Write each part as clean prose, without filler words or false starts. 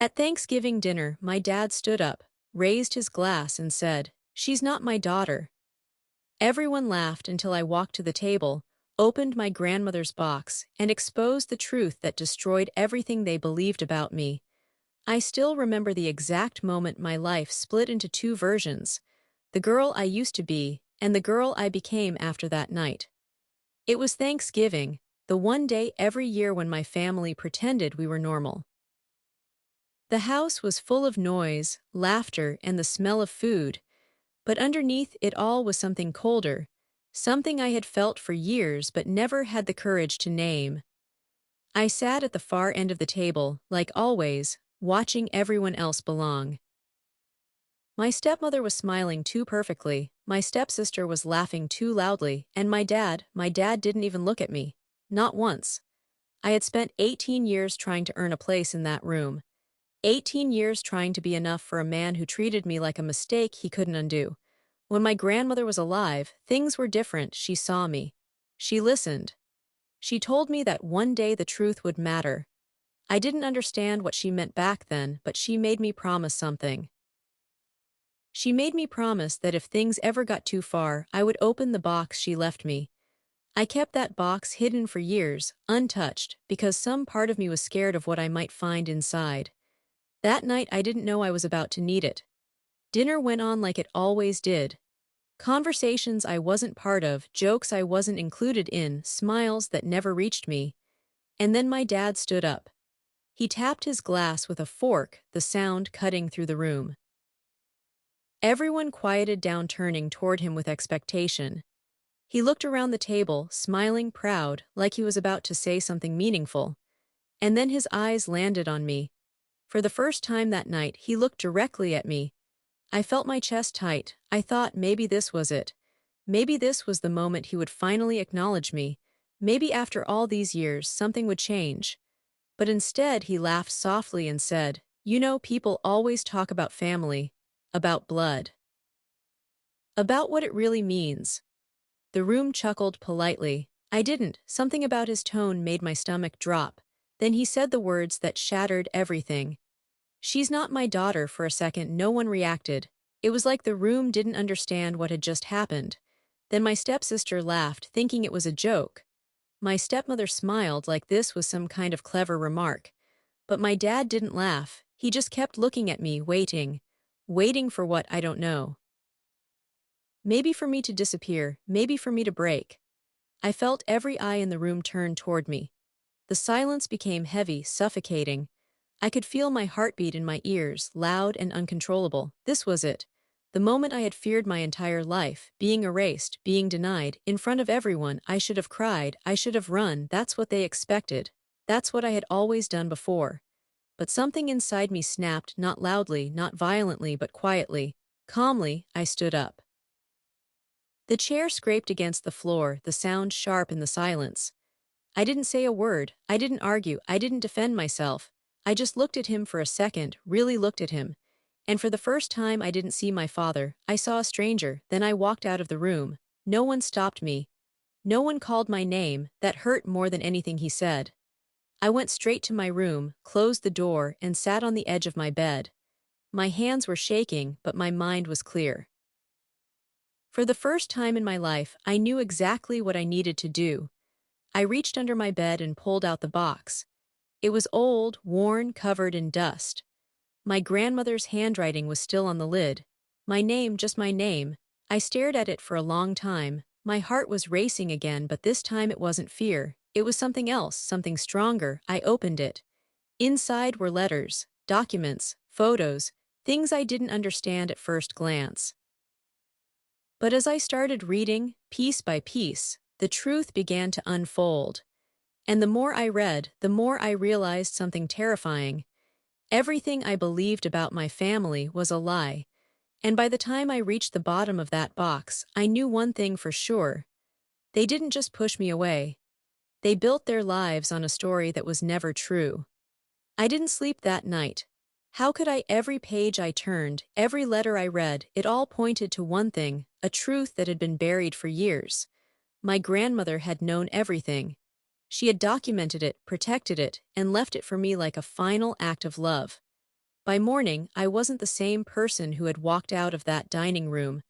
At Thanksgiving dinner, my dad stood up, raised his glass, and said, "She's not my daughter." Everyone laughed until I walked to the table, opened my grandmother's box, and exposed the truth that destroyed everything they believed about me. I still remember the exact moment my life split into two versions: the girl I used to be, and the girl I became after that night. It was Thanksgiving, the one day every year when my family pretended we were normal. The house was full of noise, laughter, and the smell of food, but underneath it all was something colder, something I had felt for years but never had the courage to name. I sat at the far end of the table, like always, watching everyone else belong. My stepmother was smiling too perfectly, my stepsister was laughing too loudly, and my dad didn't even look at me. Not once. I had spent 18 years trying to earn a place in that room. 18 years trying to be enough for a man who treated me like a mistake he couldn't undo. When my grandmother was alive, things were different. She saw me. She listened. She told me that one day the truth would matter. I didn't understand what she meant back then, but she made me promise something. She made me promise that if things ever got too far, I would open the box she left me. I kept that box hidden for years, untouched, because some part of me was scared of what I might find inside. That night I didn't know I was about to need it. Dinner went on like it always did. Conversations I wasn't part of, jokes I wasn't included in, smiles that never reached me. And then my dad stood up. He tapped his glass with a fork, the sound cutting through the room. Everyone quieted down, turning toward him with expectation. He looked around the table, smiling, proud, like he was about to say something meaningful. And then his eyes landed on me. For the first time that night, he looked directly at me. I felt my chest tight. I thought maybe this was it. Maybe this was the moment he would finally acknowledge me. Maybe after all these years, something would change. But instead, he laughed softly and said, "You know, people always talk about family, about blood, about what it really means." The room chuckled politely. I didn't. Something about his tone made my stomach drop. Then he said the words that shattered everything. "She's not my daughter." For a second, no one reacted. It was like the room didn't understand what had just happened. Then my stepsister laughed, thinking it was a joke. My stepmother smiled like this was some kind of clever remark. But my dad didn't laugh. He just kept looking at me, waiting. Waiting for what, I don't know. Maybe for me to disappear, maybe for me to break. I felt every eye in the room turn toward me. The silence became heavy, suffocating. I could feel my heartbeat in my ears, loud and uncontrollable. This was it. The moment I had feared my entire life, being erased, being denied, in front of everyone. I should have cried, I should have run. That's what they expected. That's what I had always done before. But something inside me snapped, not loudly, not violently, but quietly. Calmly, I stood up. The chair scraped against the floor, the sound sharp in the silence. I didn't say a word, I didn't argue, I didn't defend myself. I just looked at him for a second, really looked at him. And for the first time I didn't see my father, I saw a stranger. Then I walked out of the room. No one stopped me. No one called my name. That hurt more than anything he said. I went straight to my room, closed the door, and sat on the edge of my bed. My hands were shaking, but my mind was clear. For the first time in my life, I knew exactly what I needed to do. I reached under my bed and pulled out the box. It was old, worn, covered in dust. My grandmother's handwriting was still on the lid. My name, just my name. I stared at it for a long time. My heart was racing again, but this time it wasn't fear. It was something else, something stronger. I opened it. Inside were letters, documents, photos, things I didn't understand at first glance. But as I started reading, piece by piece, the truth began to unfold. And the more I read, the more I realized something terrifying. Everything I believed about my family was a lie. And by the time I reached the bottom of that box, I knew one thing for sure. They didn't just push me away. They built their lives on a story that was never true. I didn't sleep that night. How could I? Every page I turned, every letter I read, it all pointed to one thing, a truth that had been buried for years. My grandmother had known everything. She had documented it, protected it, and left it for me like a final act of love. By morning, I wasn't the same person who had walked out of that dining room.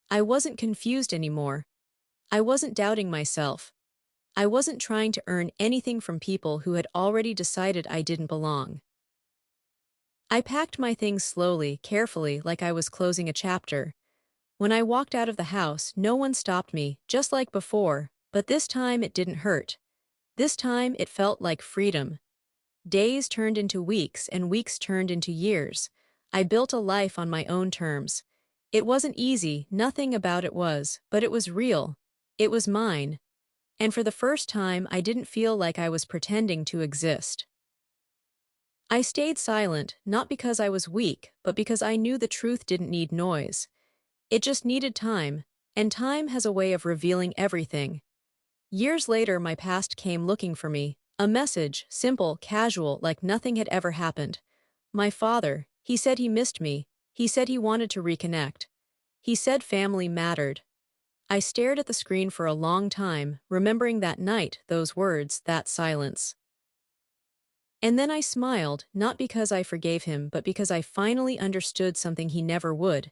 I wasn't confused anymore. I wasn't doubting myself. I wasn't trying to earn anything from people who had already decided I didn't belong. I packed my things slowly, carefully, like I was closing a chapter. When I walked out of the house, no one stopped me, just like before, but this time it didn't hurt. This time it felt like freedom. Days turned into weeks and weeks turned into years. I built a life on my own terms. It wasn't easy, nothing about it was, but it was real. It was mine. And for the first time, I didn't feel like I was pretending to exist. I stayed silent, not because I was weak, but because I knew the truth didn't need noise. It just needed time, and time has a way of revealing everything. Years later, my past came looking for me. A message, simple, casual, like nothing had ever happened. My father, he said he missed me. He said he wanted to reconnect. He said family mattered. I stared at the screen for a long time, remembering that night, those words, that silence. And then I smiled, not because I forgave him, but because I finally understood something he never would.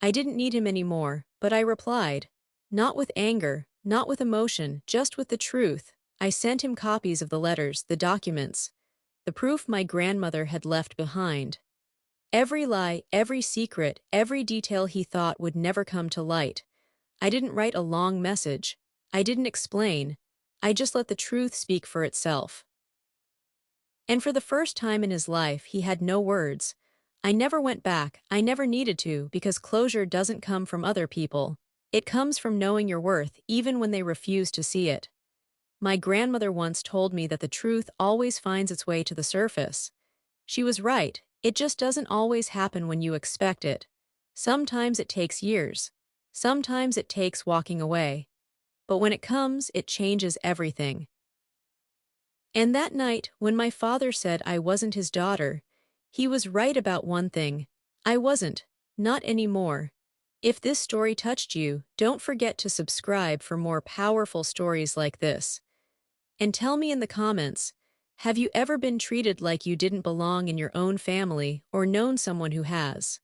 I didn't need him anymore, but I replied. Not with anger, not with emotion, just with the truth. I sent him copies of the letters, the documents, the proof my grandmother had left behind. Every lie, every secret, every detail he thought would never come to light. I didn't write a long message. I didn't explain. I just let the truth speak for itself. And for the first time in his life, he had no words. I never went back, I never needed to, because closure doesn't come from other people. It comes from knowing your worth, even when they refuse to see it. My grandmother once told me that the truth always finds its way to the surface. She was right, it just doesn't always happen when you expect it. Sometimes it takes years. Sometimes it takes walking away. But when it comes, it changes everything. And that night, when my father said I wasn't his daughter, he was right about one thing. I wasn't. Not anymore. If this story touched you, don't forget to subscribe for more powerful stories like this. And tell me in the comments, have you ever been treated like you didn't belong in your own family or known someone who has?